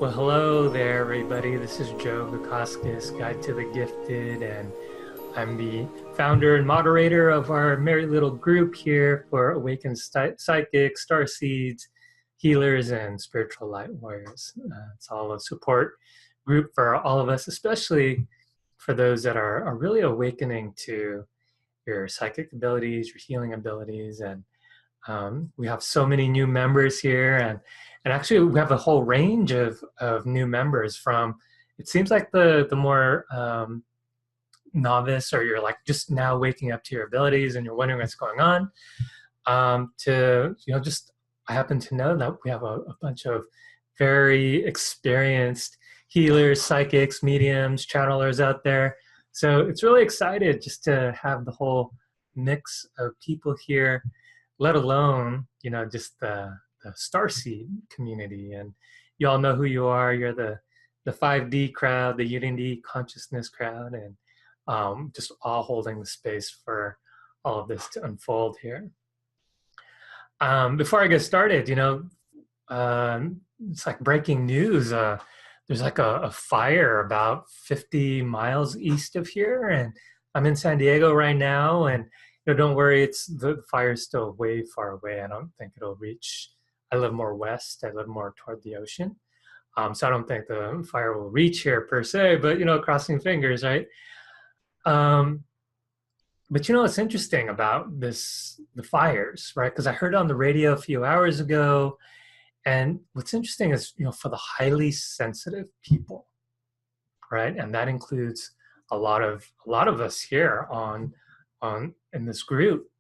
Well, hello there, everybody. This is Joe Gacoscos, Guide to the Gifted, and I'm the founder and moderator of our merry little group here for Awakened Psychics, Starseeds, Healers, and Spiritual Light Warriors. It's all a support group for all of us, especially for those that are really awakening to your psychic abilities, your healing abilities, and we have so many new members here, and actually we have a whole range of new members from, it seems like the more novice, or you're like just now waking up to your abilities and you're wondering what's going on, to, just, I happen to know that we have a bunch of very experienced healers, psychics, mediums, channelers out there. So it's really excited just to have the whole mix of people here, let alone, just the Starseed community. And you all know who you are. You're the 5D crowd, the Unity consciousness crowd, and just all holding the space for all of this to unfold here. Before I get started, it's like breaking news. There's like a fire about 50 miles east of here, and I'm in San Diego right now, and don't worry, the fire's still way far away. I don't think it'll reach. I live more west. I live more toward the ocean. So I don't think the fire will reach here per se, but, crossing fingers, right? But what's interesting about the fires, right? Because I heard it on the radio a few hours ago, and what's interesting is, for the highly sensitive people, right? And that includes a lot of us here in this group.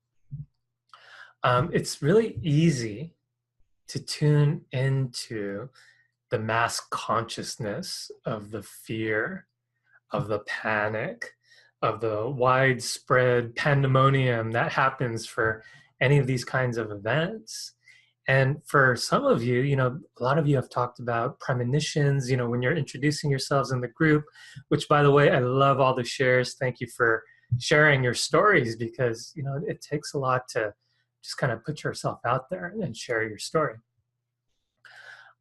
It's really easy to tune into the mass consciousness of the fear, of the panic, of the widespread pandemonium that happens for any of these kinds of events. And for some of you, a lot of you have talked about premonitions, when you're introducing yourselves in the group, which, by the way, I love all the shares. Thank you for sharing your stories, because it takes a lot to just kind of put yourself out there and share your story.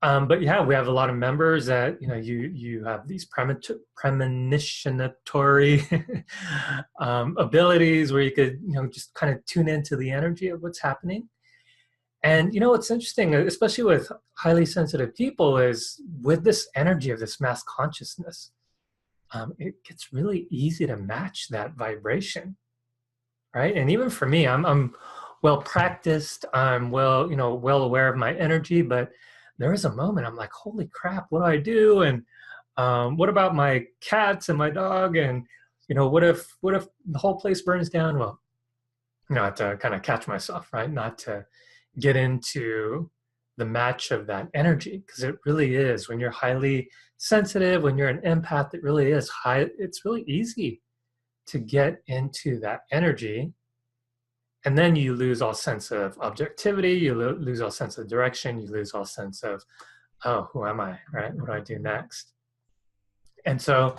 But yeah, we have a lot of members that you have these premonitionatory abilities where you could just kind of tune into the energy of what's happening. And what's interesting, especially with highly sensitive people, is with this energy of this mass consciousness, it gets really easy to match that vibration, right? And even for me, I'm well practiced. I'm well aware of my energy, but there is a moment I'm like, holy crap, what do I do? And what about my cats and my dog? And what if the whole place burns down? Well, I have to kind of catch myself, right? Not to get into the match of that energy, because it really is, when you're highly sensitive, when you're an empath, it really is it's really easy to get into that energy, and then you lose all sense of objectivity, you lose all sense of direction, you lose all sense of, oh, who am I, right? What do I do next? And so,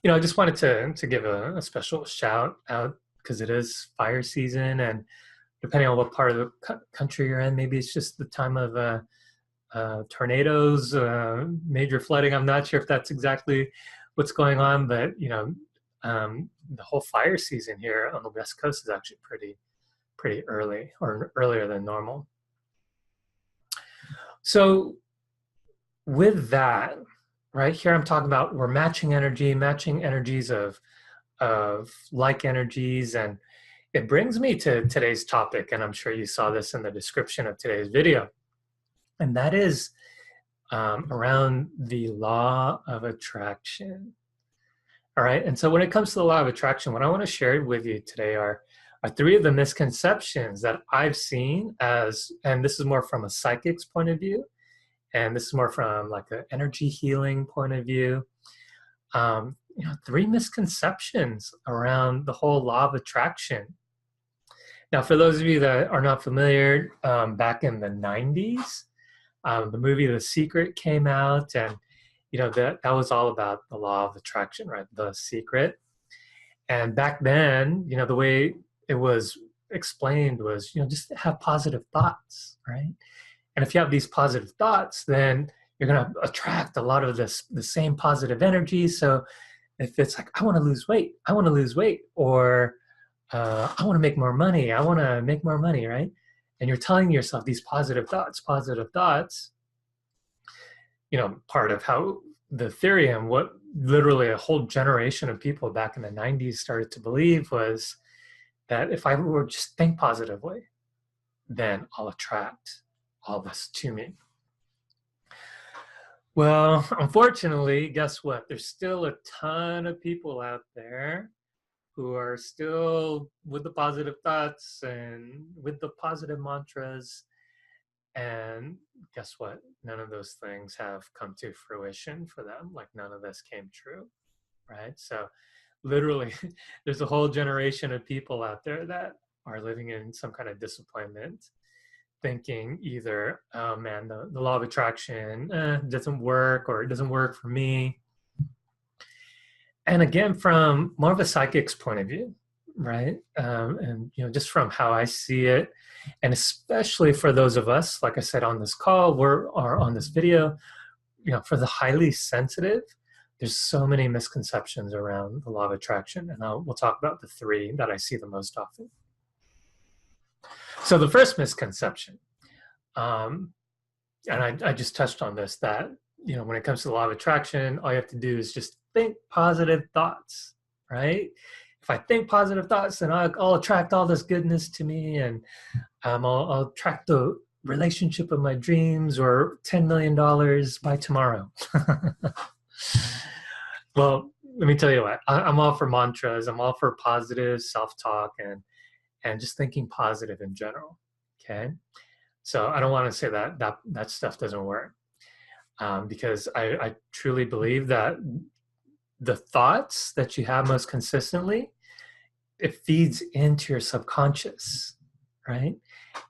I just wanted to give a special shout out, because it is fire season, and depending on what part of the country you're in, maybe it's just the time of tornadoes, major flooding. I'm not sure if that's exactly what's going on, but the whole fire season here on the West Coast is actually pretty early, or earlier than normal. So with that, right here, I'm talking about, we're matching energies of like energies, and it brings me to today's topic, and I'm sure you saw this in the description of today's video, and that is around the law of attraction. All right, and so when it comes to the law of attraction, what I want to share with you today are three of the misconceptions that I've seen and this is more from a psychic's point of view, and this is more from like an energy healing point of view. Three misconceptions around the whole law of attraction. Now, for those of you that are not familiar, back in the 90s, the movie The Secret came out, and that was all about the law of attraction, right? The Secret. And back then, the way it was explained was, just have positive thoughts, right? And if you have these positive thoughts, then you're going to attract a lot of the same positive energy. So if it's like, I want to lose weight, I want to lose weight, or I want to make more money, I want to make more money, right? And you're telling yourself these positive thoughts, part of how the theory and what literally a whole generation of people back in the 90s started to believe was that if I were just think positively, then I'll attract all this to me. Well, unfortunately, guess what? There's still a ton of people out there who are still with the positive thoughts and with the positive mantras. And guess what? None of those things have come to fruition for them. Like none of this came true, right? So literally, there's a whole generation of people out there that are living in some kind of disappointment, thinking either, oh man, the law of attraction doesn't work, or it doesn't work for me. And again, from more of a psychic's point of view, right? And just from how I see it, and especially for those of us, like I said, on this call or on this video, for the highly sensitive, there's so many misconceptions around the law of attraction, and we'll talk about the 3 that I see the most often. So the first misconception, and I just touched on this, that when it comes to the law of attraction, all you have to do is just think positive thoughts, right? If I think positive thoughts, then I'll attract all this goodness to me, and I'll attract the relationship of my dreams, or $10 million by tomorrow. Well, let me tell you what, I'm all for mantras. I'm all for positive self-talk and just thinking positive in general, okay? So I don't want to say that stuff doesn't work, because I truly believe that the thoughts that you have most consistently, it feeds into your subconscious, right?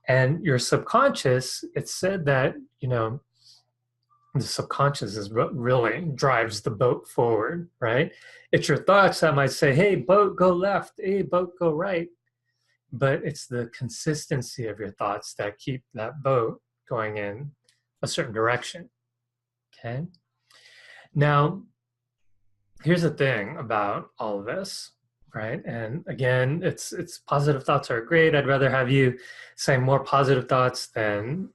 And your subconscious, it's said that, the subconscious is what really drives the boat forward, right? It's your thoughts that might say, hey, boat, go left. Hey, boat, go right. But it's the consistency of your thoughts that keep that boat going in a certain direction, okay? Now, here's the thing about all of this, right? And again, it's positive thoughts are great. I'd rather have you say more positive thoughts than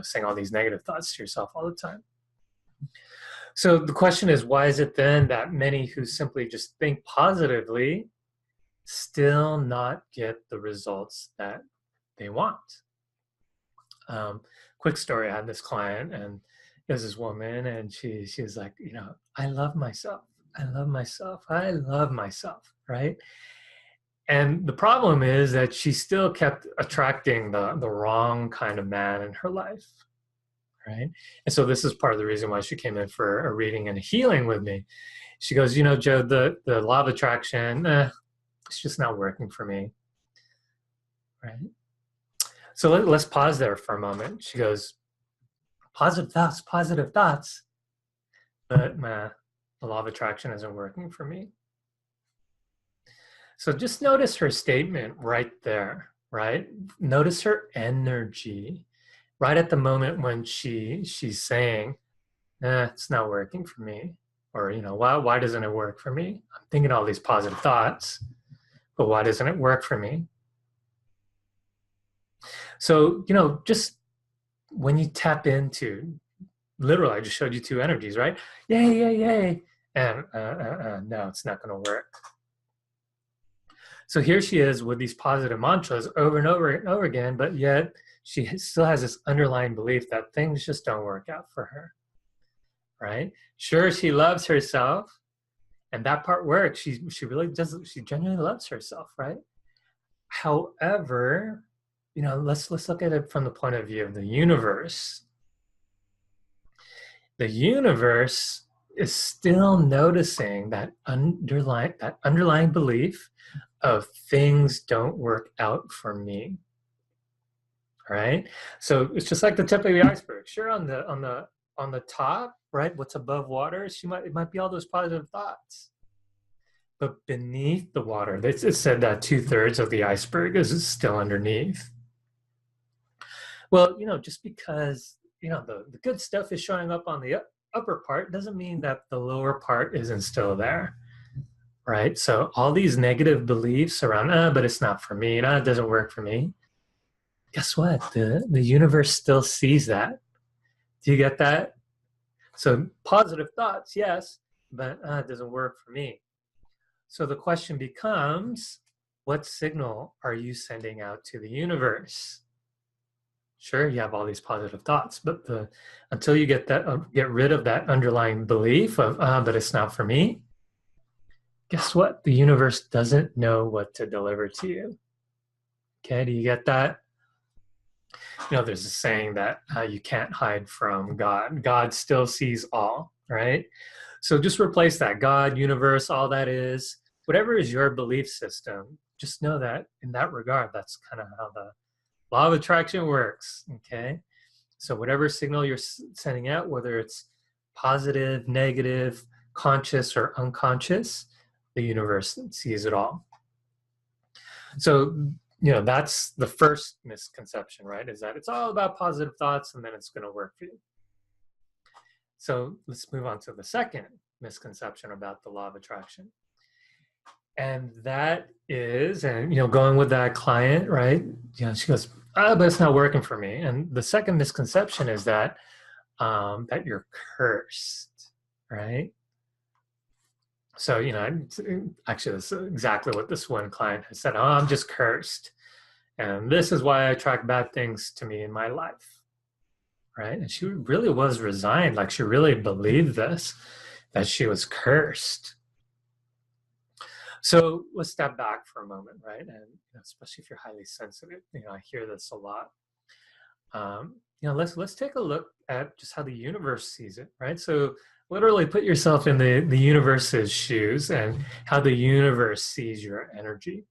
saying all these negative thoughts to yourself all the time. So the question is, why is it then that many who simply just think positively still not get the results that they want? Quick story, I had this client, and there's this woman, and she was like, I love myself. I love myself. I love myself, right? And the problem is that she still kept attracting the wrong kind of man in her life, right? And so this is part of the reason why she came in for a reading and a healing with me. She goes, Joe, the law of attraction, it's just not working for me, right? So let's pause there for a moment. She goes, positive thoughts, but the law of attraction isn't working for me. So just notice her statement right there, right? Notice her energy right at the moment when she's saying, it's not working for me. Or, why doesn't it work for me? I'm thinking all these positive thoughts, but why doesn't it work for me? So, just when you tap into, literally, I just showed you 2 energies, right? Yay. And no, it's not going to work. So here she is with these positive mantras over and over and over again, but yet she still has this underlying belief that things just don't work out for her, right? Sure, she loves herself, and that part works. She really does. She genuinely loves herself, right? However, let's look at it from the point of view of the universe. The universe is still noticing that underlying belief of things don't work out for me, right? So it's just like the tip of the iceberg. Sure, on the top, right, what's above water, it might be all those positive thoughts, but beneath the water, it said that 2/3 of the iceberg is still underneath. Well, just because the good stuff is showing up on the upper part, doesn't mean that the lower part isn't still there, right? So all these negative beliefs around, but it's not for me, it doesn't work for me. Guess what? The universe still sees that. Do you get that? So positive thoughts, yes, but it doesn't work for me. So the question becomes, what signal are you sending out to the universe? Sure, you have all these positive thoughts, but until you get rid of that underlying belief of, but it's not for me, guess what? The universe doesn't know what to deliver to you. Okay, do you get that? There's a saying that you can't hide from God. God still sees all, right? So just replace that. God, universe, all that is, whatever is your belief system, just know that in that regard, that's kind of how the law of attraction works, okay? So whatever signal you're sending out, whether it's positive, negative, conscious, or unconscious, the universe sees it all. So, that's the first misconception, right? Is that it's all about positive thoughts and then it's going to work for you. So let's move on to the second misconception about the law of attraction. And that is, going with that client, right? She goes, but it's not working for me. And the second misconception is that that you're cursed, right? So, actually, this is exactly what this one client has said. Oh, I'm just cursed. And this is why I attract bad things to me in my life, right? And she really was resigned. Like, she really believed this, that she was cursed. So let's step back for a moment, right? And especially if you're highly sensitive, I hear this a lot. Let's take a look at just how the universe sees it, right? So literally put yourself in the universe's shoes and how the universe sees your energy.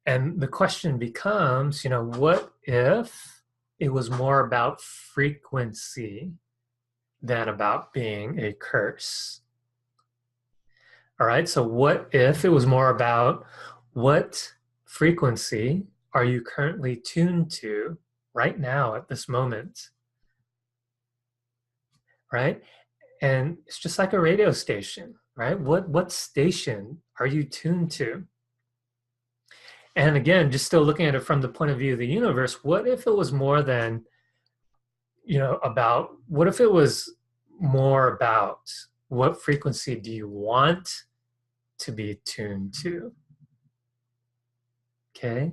And the question becomes, what if it was more about frequency than about being a curse? All right, so what if it was more about what frequency are you currently tuned to right now at this moment? Right? And it's just like a radio station, right? What station are you tuned to? And again, just still looking at it from the point of view of the universe, what if it was more than, what if it was more about what frequency do you want to be tuned to? Okay,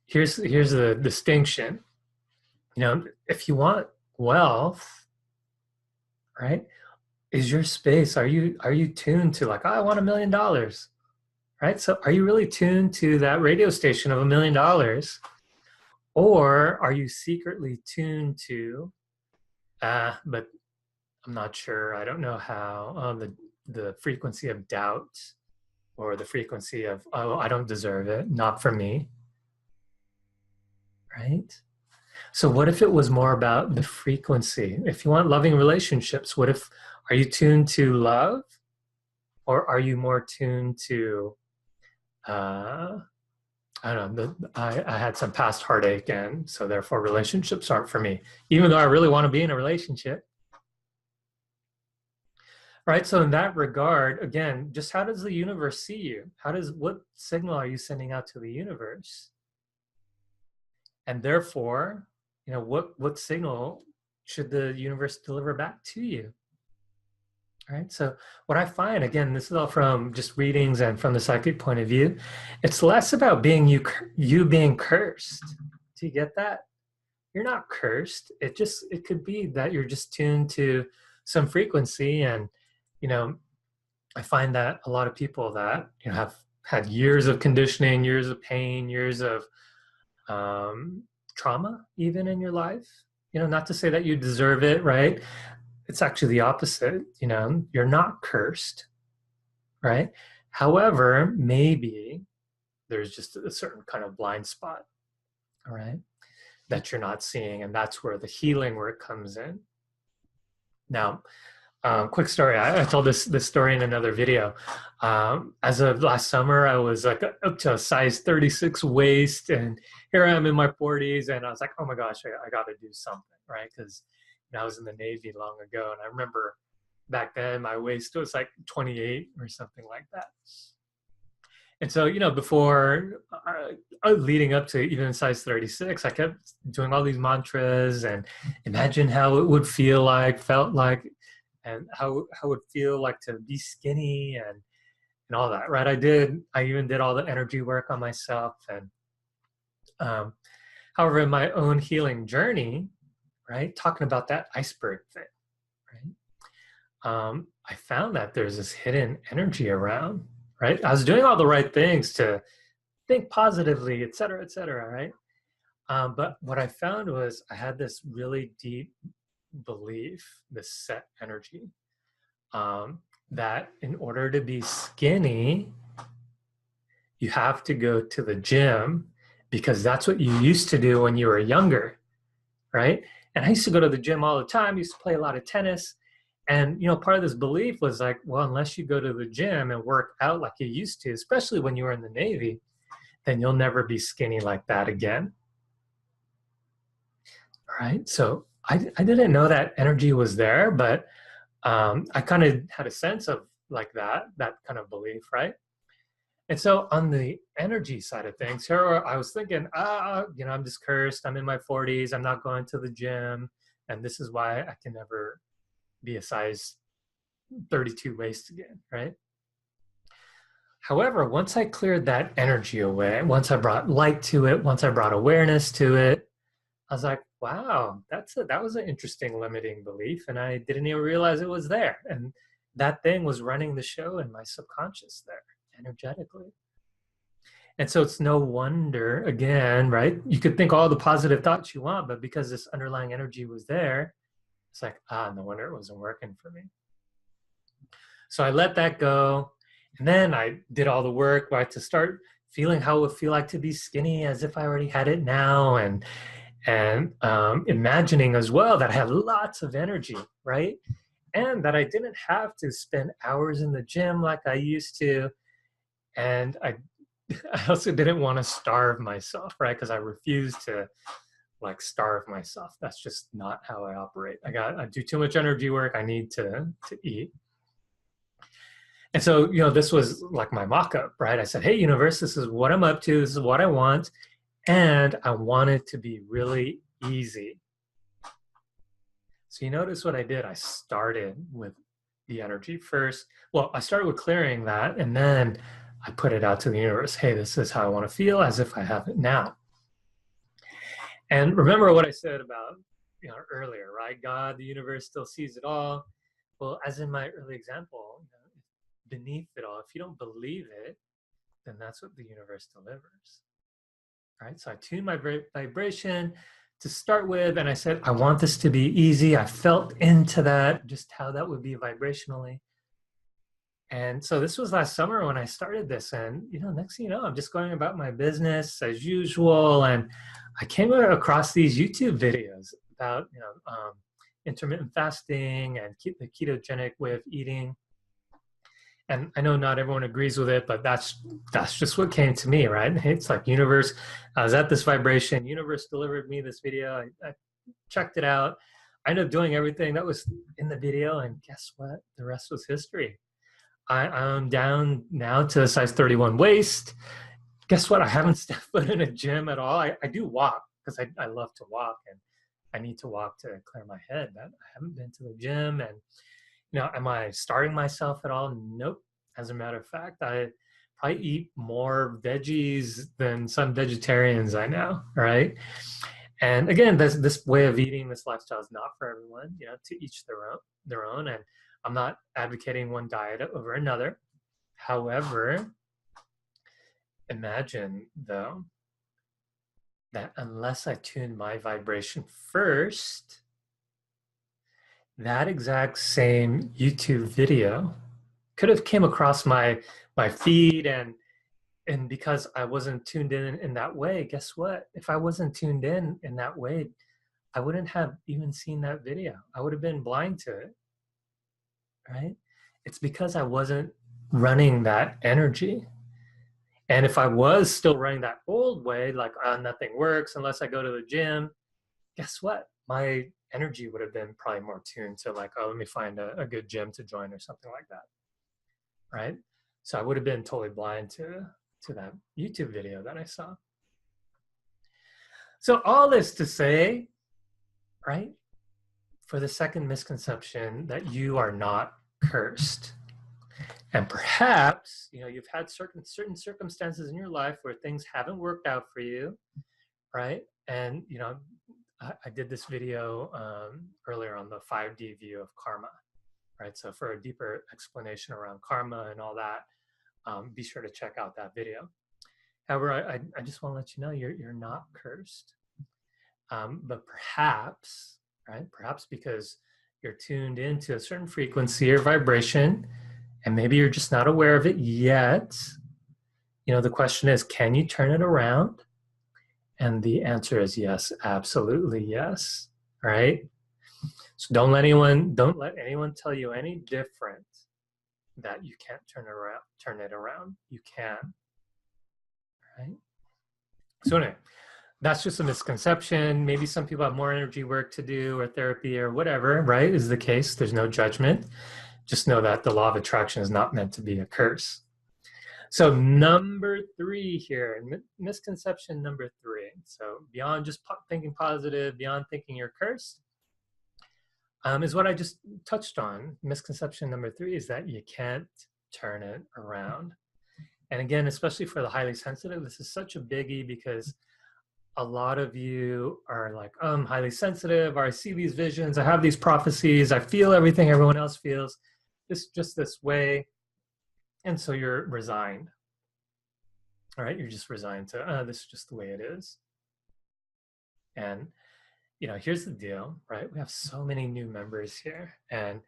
here's the distinction. If you want wealth, right, is your space, are you tuned to like, oh, I want $1 million, right? So are you really tuned to that radio station of $1 million, or are you secretly tuned to but I'm not sure, I don't know how, the frequency of doubt, or the frequency of, oh, I don't deserve it, not for me, right? So what if it was more about the frequency? If you want loving relationships, are you tuned to love, or are you more tuned to, I don't know, I had some past heartache, and so therefore relationships aren't for me, even though I really want to be in a relationship. Right, so in that regard, again, just how does the universe see you? What signal are you sending out to the universe? And therefore, what signal should the universe deliver back to you? Right, so what I find, again, this is all from just readings and from the psychic point of view, it's less about being you being cursed. Do you get that? You're not cursed. It could be that you're just tuned to some frequency. And I find that a lot of people that have had years of conditioning, years of pain, years of trauma even in your life, not to say that you deserve it, right? It's actually the opposite. You're not cursed, right? However, maybe there's just a certain kind of blind spot, all right, that you're not seeing, and that's where the healing work comes in. Now, Quick story. I told this story in another video. As of last summer, I was like up to a size 36 waist, and here I am in my 40s, and I was like, oh my gosh, I got to do something, right? Because I was in the Navy long ago, and I remember back then my waist was like 28 or something like that. And so, before leading up to even size 36, I kept doing all these mantras and imagine how it would felt like, and how it would feel like to be skinny and all that, right? I even did all the energy work on myself. And however, in my own healing journey, right, talking about that iceberg thing, right? I found that there's this hidden energy around, right? I was doing all the right things to think positively, et cetera, right? But what I found was I had this really deep belief, this set energy, that in order to be skinny, you have to go to the gym because that's what you used to do when you were younger, right? And I used to go to the gym all the time, used to play a lot of tennis. And, part of this belief was like, well, unless you go to the gym and work out like you used to, especially when you were in the Navy, then you'll never be skinny like that again. All right. So I didn't know that energy was there, but I kind of had a sense of like that kind of belief, right? And so on the energy side of things, here I was thinking, I'm just cursed. I'm in my 40s. I'm not going to the gym. And this is why I can never be a size 32 waist again, right? However, once I cleared that energy away, once I brought light to it, once I brought awareness to it, I was like, wow, that was an interesting limiting belief. And I didn't even realize it was there. And that thing was running the show in my subconscious there, energetically. And so it's no wonder, again, right? You could think all the positive thoughts you want, but because this underlying energy was there, it's like, no wonder it wasn't working for me. So I let that go. And then I did all the work, right, to start feeling how it would feel like to be skinny as if I already had it now. And imagining as well that I had lots of energy, right? And that I didn't have to spend hours in the gym like I used to. And I also didn't want to starve myself, right? Because I refused to like starve myself. That's just not how I operate. I do too much energy work. I need to eat. And so, this was like my mock-up, right? I said, hey, universe, this is what I'm up to. This is what I want. And I want it to be really easy. So you notice what I did? I started with the energy first. Well, I started with clearing that, and then I put it out to the universe. Hey, this is how I want to feel as if I have it now. And remember what I said about earlier, right? God, the universe still sees it all. Well, as in my early example, beneath it all, if you don't believe it, then that's what the universe delivers. Right? So I tuned my vibration to start with, and I said, I want this to be easy. I felt into that, just how that would be vibrationally. And so this was last summer when I started this, and next thing you know, I'm just going about my business as usual. And I came across these YouTube videos about intermittent fasting and the ketogenic way of eating. And I know not everyone agrees with it, but that's just what came to me, right? It's like universe, I was at this vibration, universe delivered me this video. I checked it out. I ended up doing everything that was in the video, and guess what? The rest was history. I'm down now to a size 31 waist. Guess what? I haven't stepped foot in a gym at all. I do walk because I love to walk, and I need to walk to clear my head. But I haven't been to the gym, and am I starving myself at all? Nope. As a matter of fact, I probably eat more veggies than some vegetarians I know, right? And again, this way of eating, this lifestyle is not for everyone, to each their own. And I'm not advocating one diet over another. However, imagine though, that unless I tune my vibration first, that exact same YouTube video could have came across my feed, and because I wasn't tuned in that way, guess what? If I wasn't tuned in that way, I wouldn't have even seen that video. I would have been blind to it. right? It's because I wasn't running that energy. And if I was still running that old way, like, nothing works unless I go to the gym, guess what? My energy would have been probably more tuned to like, oh, let me find a good gym to join or something like that, right? So I would have been totally blind to that YouTube video that I saw. So all this to say, right, for the second misconception, that you are not cursed. And perhaps, you've had certain circumstances in your life where things haven't worked out for you, right? And, I did this video earlier on the 5D view of karma, right? So for a deeper explanation around karma and all that, be sure to check out that video. However, I just want to let you know you're not cursed. But perhaps, right? Perhaps because you're tuned into a certain frequency or vibration, and maybe you're just not aware of it yet. The question is, can you turn it around? And the answer is yes, absolutely yes, right? So don't let anyone tell you any different, that you can't turn it around. You can, right? So anyway, that's just a misconception. Maybe some people have more energy work to do or therapy or whatever, right? Is the case. There's no judgment. Just know that the law of attraction is not meant to be a curse. So number 3 here, misconception number 3. So beyond just thinking positive, beyond thinking you're cursed, is what I just touched on. Misconception number 3 is that you can't turn it around. And again, especially for the highly sensitive, this is such a biggie, because a lot of you are like, I'm highly sensitive, or I see these visions, I have these prophecies, I feel everything everyone else feels, just this way. And so you're resigned. All right, you're just resigned to, this is just the way it is. And, here's the deal, right? We have so many new members here. And,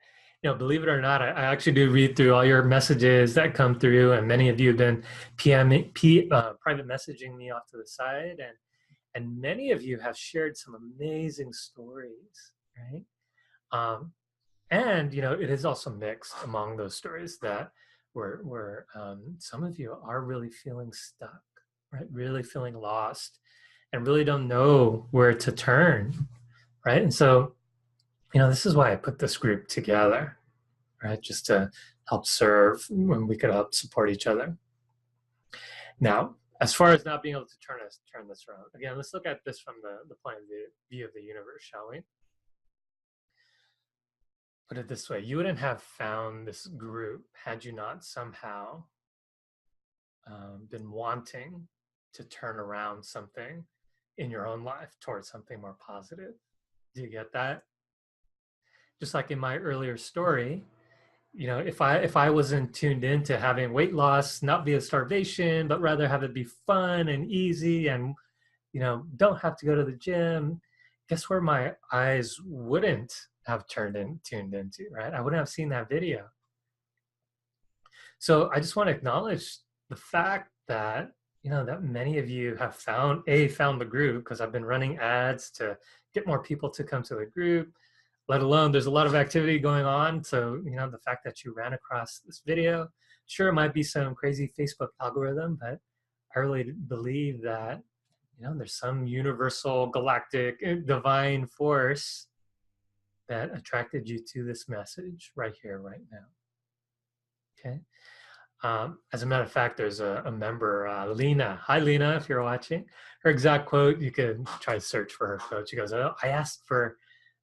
believe it or not, I actually do read through all your messages that come through. And many of you have been private messaging me off to the side. And many of you have shared some amazing stories, right? And, it is also mixed among those stories that where some of you are really feeling stuck, right? Really feeling lost and really don't know where to turn, right? And so, this is why I put this group together, right? Just to help serve, when we could help support each other. Now, as far as not being able to turn this around, again, let's look at this from the point of view of the universe, shall we? Put it this way, you wouldn't have found this group had you not somehow been wanting to turn around something in your own life towards something more positive. Do you get that? Just like in my earlier story, if I wasn't tuned into having weight loss not be a starvation, but rather have it be fun and easy, and don't have to go to the gym, guess where my eyes wouldn't have tuned into, right? I wouldn't have seen that video. So I just want to acknowledge the fact that that many of you have found the group, because I've been running ads to get more people to come to the group, let alone there's a lot of activity going on. So the fact that you ran across this video, sure, it might be some crazy Facebook algorithm, but I really believe that there's some universal galactic divine force that attracted you to this message right here, right now. Okay. As a matter of fact, there's a member, Lena. Hi, Lena, if you're watching. Her exact quote, you could try to search for her quote. She goes, I asked for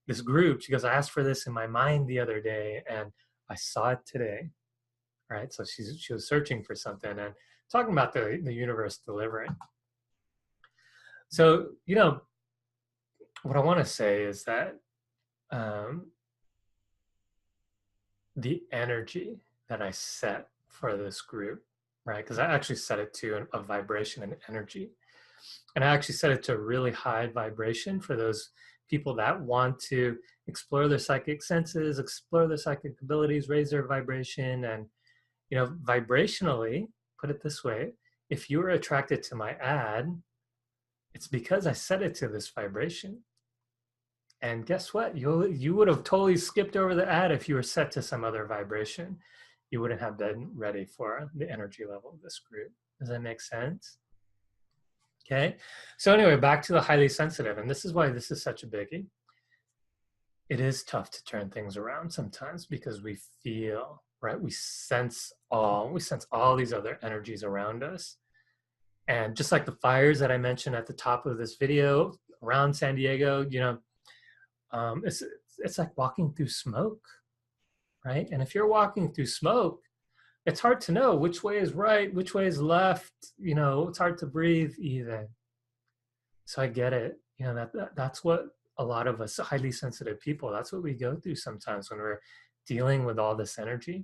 this group. She goes, I asked for this in my mind the other day, and I saw it today. Right? So she was searching for something and talking about the universe delivering. So, what I want to say is that the energy that I set for this group, right? Because I actually set it to a vibration and energy. And I actually set it to a really high vibration for those people that want to explore their psychic senses, explore their psychic abilities, raise their vibration. And, vibrationally, put it this way, if you were attracted to my ad, it's because I set it to this vibration. And guess what? You would have totally skipped over the ad if you were set to some other vibration. You wouldn't have been ready for the energy level of this group. Does that make sense? Okay. So anyway, back to the highly sensitive, and this is why this is such a biggie. It is tough to turn things around sometimes because we feel, right? We sense all these other energies around us. And just like the fires that I mentioned at the top of this video around San Diego, you know, it's like walking through smoke, right? And if you're walking through smoke, it's hard to know which way is right, which way is left. You know, it's hard to breathe even. So I get it. You know, that's what a lot of us highly sensitive people, that's what we go through sometimes when we're dealing with all this energy.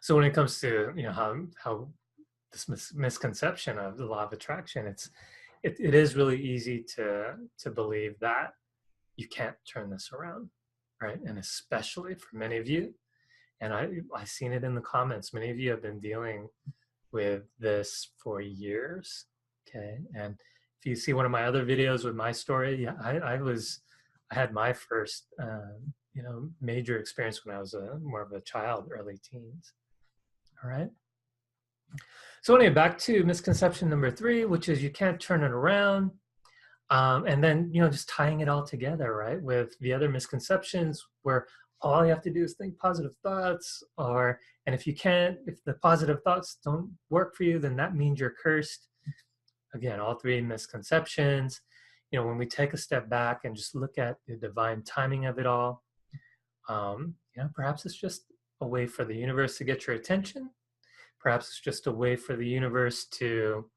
So when it comes to, you know, how this misconception of the law of attraction, it is really easy to believe that you can't turn this around, right? And especially for many of you, and I've seen it in the comments, many of you have been dealing with this for years, okay? And if you see one of my other videos with my story, yeah, I had my first, you know, major experience when I was more of a child, early teens, all right? So anyway, back to misconception number 3, which is you can't turn it around. And then, you know, just tying it all together, right, with the other misconceptions where all you have to do is think positive thoughts, and if the positive thoughts don't work for you, then that means you're cursed. Again, all 3 misconceptions. You know, when we take a step back and just look at the divine timing of it all, you know, perhaps it's just a way for the universe to get your attention. Perhaps it's just a way for the universe to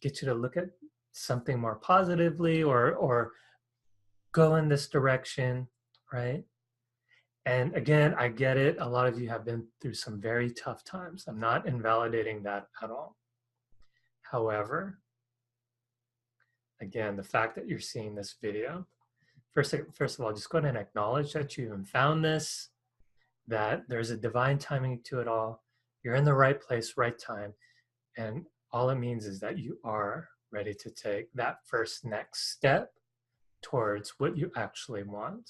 get you to look at something more positively or go in this direction, right? And again, I get it. A lot of you have been through some very tough times. I'm not invalidating that at all. However, again, the fact that you're seeing this video, first of all, just go ahead and acknowledge that you even found this, that there's a divine timing to it all. You're in the right place, right time. And all it means is that you are ready to take that first next step towards what you actually want,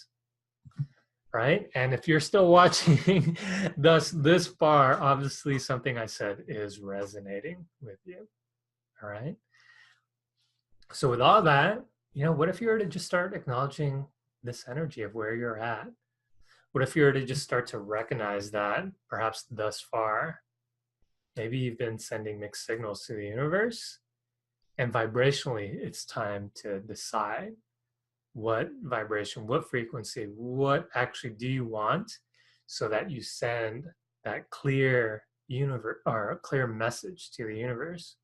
right? And if you're still watching thus this far, obviously something I said is resonating with you, all right? So with all that, you know, what if you were to just start acknowledging this energy of where you're at? What if you were to just start to recognize that perhaps thus far, maybe you've been sending mixed signals to the universe, and vibrationally, it's time to decide what vibration, what frequency, what actually do you want, so that you send that clear universe or a clear message to the universe.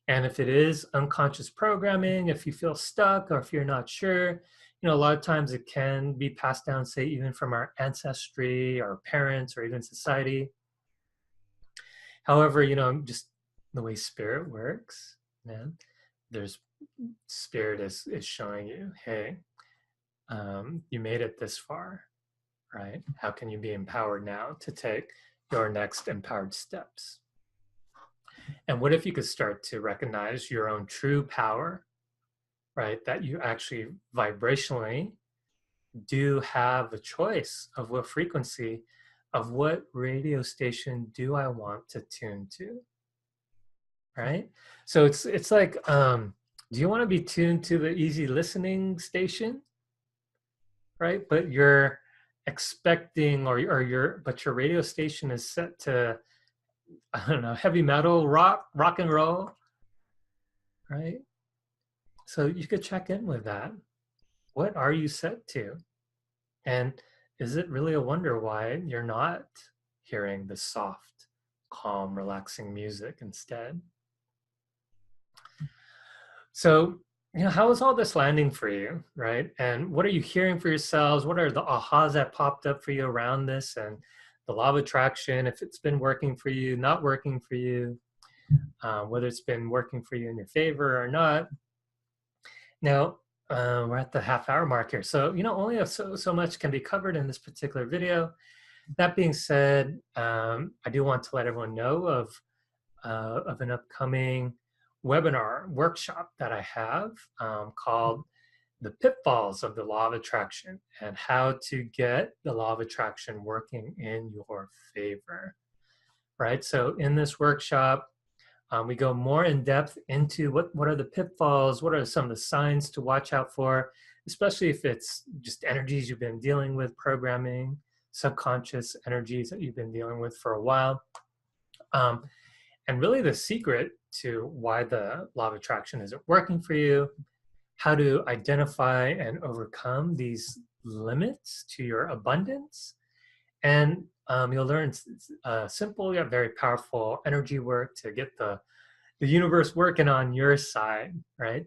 And if it is unconscious programming, if you feel stuck or if you're not sure, you know, a lot of times it can be passed down, say, even from our ancestry, our parents, or even society. However, you know, just the way spirit works, man, there's spirit is showing you, hey, you made it this far, right? How can you be empowered now to take your next empowered steps? And what if you could start to recognize your own true power, right? That you actually vibrationally do have a choice of what frequency, of what radio station do I want to tune to, right? So it's like, do you want to be tuned to the easy listening station, right? But you're expecting, but your radio station is set to, I don't know, heavy metal, rock and roll, right? So you could check in with that. What are you set to? And is it really a wonder why you're not hearing the soft, calm, relaxing music instead? So, you know, how is all this landing for you, right? And what are you hearing for yourselves? What are the ahas that popped up for you around this? And the law of attraction, if it's been working for you, not working for you, whether it's been working for you in your favor or not. Now, we're at the half-hour mark here. So, you know, only so much can be covered in this particular video. That being said, I do want to let everyone know of an upcoming webinar workshop that I have called the pitfalls of the law of attraction and how to get the law of attraction working in your favor, right? So in this workshop, we go more in depth into what are the pitfalls, what are some of the signs to watch out for, especially if it's just energies you've been dealing with, programming, subconscious energies that you've been dealing with for a while. And really the secret to why the law of attraction isn't working for you, how to identify and overcome these limits to your abundance. And you'll learn simple yet very powerful energy work to get the universe working on your side, right?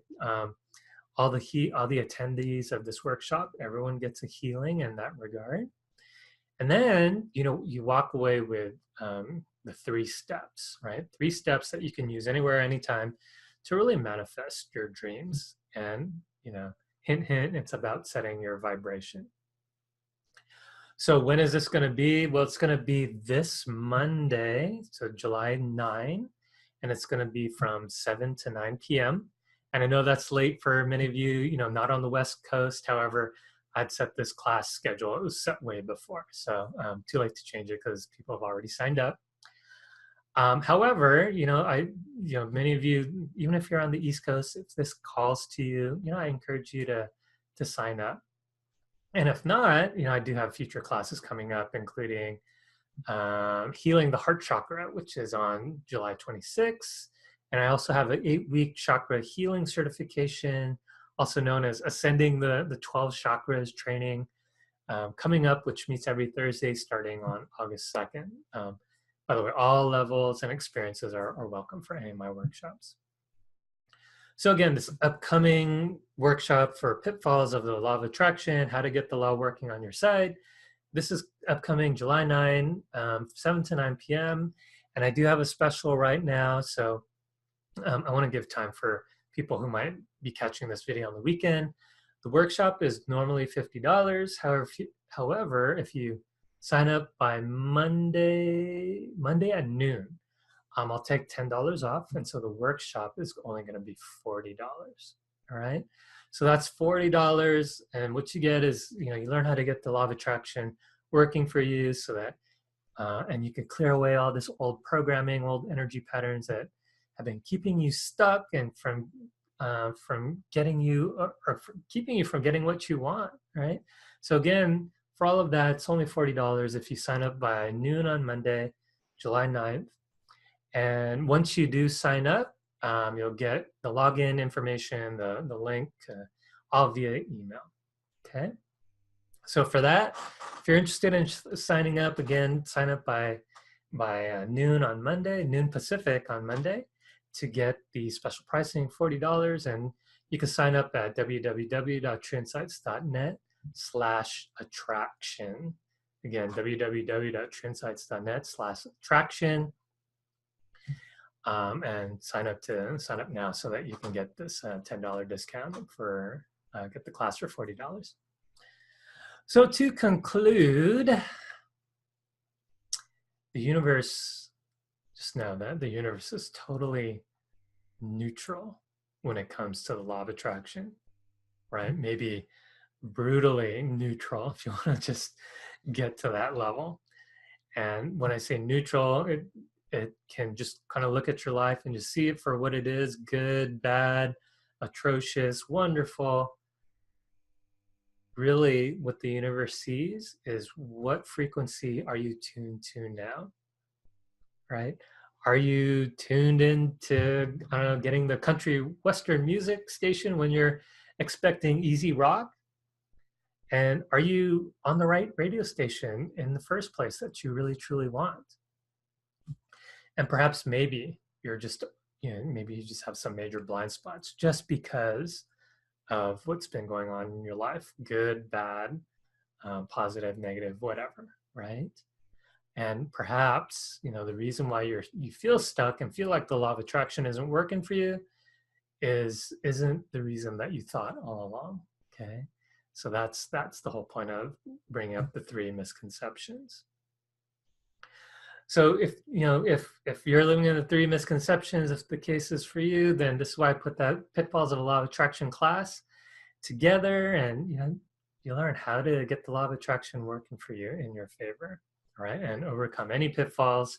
All the attendees of this workshop, everyone gets a healing in that regard. And then, you walk away with the 3 steps, right? 3 steps that you can use anywhere, anytime to really manifest your dreams. And, hint, hint, it's about setting your vibration. So when is this going to be? Well, it's going to be this Monday, so July 9, and it's going to be from 7 to 9 p.m. And I know that's late for many of you, not on the West Coast. However, I'd set this class schedule. It was set way before, so too late to change it because people have already signed up. However, many of you, even if you're on the East Coast, if this calls to you, I encourage you to sign up. And if not, I do have future classes coming up, including Healing the Heart Chakra, which is on July 26th. And I also have an 8-week chakra healing certification, also known as Ascending the 12 Chakras training, coming up, which meets every Thursday starting on August 2nd. By the way, all levels and experiences are welcome for any of my workshops. So again, this upcoming workshop for pitfalls of the law of attraction, how to get the law working on your side. This is upcoming July 9, 7 to 9 p.m. And I do have a special right now. So I want to give time for people who might be catching this video on the weekend. The workshop is normally $50. However, if you sign up by Monday at noon, I'll take $10 off, and so the workshop is only going to be $40. All right, so that's $40, and what you get is you learn how to get the law of attraction working for you, so that and you can clear away all this old programming, old energy patterns that have been keeping you stuck and from getting you or keeping you from getting what you want. Right. So again, for all of that, it's only $40 if you sign up by noon on Monday, July 9th. And once you do sign up, you'll get the login information, the link, all via email. Okay. So for that, if you're interested in signing up, again, sign up by noon on Monday, noon Pacific on Monday, to get the special pricing, $40. And you can sign up at www.trueinsights.net/attraction. Again, www.trueinsights.net/attraction. And sign up now so that you can get this $10 discount for get the class for $40. So to conclude, the universe, just know that the universe is totally neutral when it comes to the law of attraction, right? Maybe brutally neutral if you want to just get to that level. And when I say neutral, it can just kind of look at your life and just see it for what it is: good, bad, atrocious, wonderful. Really, what the universe sees is what frequency are you tuned to now, right? Are you tuned into, I don't know, getting the country western music station when you're expecting easy rock? And are you on the right radio station in the first place that you really, truly want? And perhaps maybe you're just, maybe you just have some major blind spots just because of what's been going on in your life, good, bad, positive, negative, whatever, right? And perhaps, the reason why you feel stuck and feel like the law of attraction isn't working for you isn't the reason that you thought all along, okay? So that's the whole point of bringing up the 3 misconceptions. So if you're living in the 3 misconceptions, if the case is for you, then this is why I put that Pitfalls of the Law of Attraction class. together, and you learn how to get the law of attraction working for you in your favor, all right, and overcome any pitfalls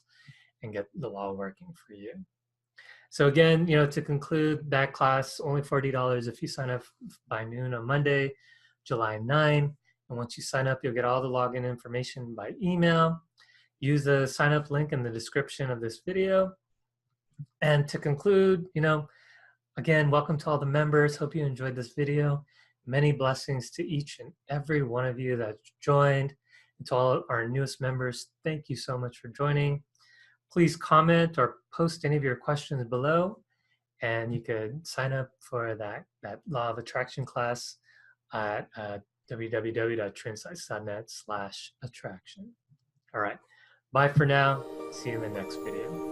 and get the law working for you. So again, to conclude that class, only $40 if you sign up by noon on Monday, July 9. And once you sign up, you'll get all the login information by email. Use the sign up link in the description of this video. And to conclude, again, welcome to all the members. Hope you enjoyed this video. Many blessings to each and every one of you that joined. And to all our newest members, thank you so much for joining. Please comment or post any of your questions below, and you could sign up for that Law of Attraction class at www.trinsights.net/attraction. All right, bye for now. See you in the next video.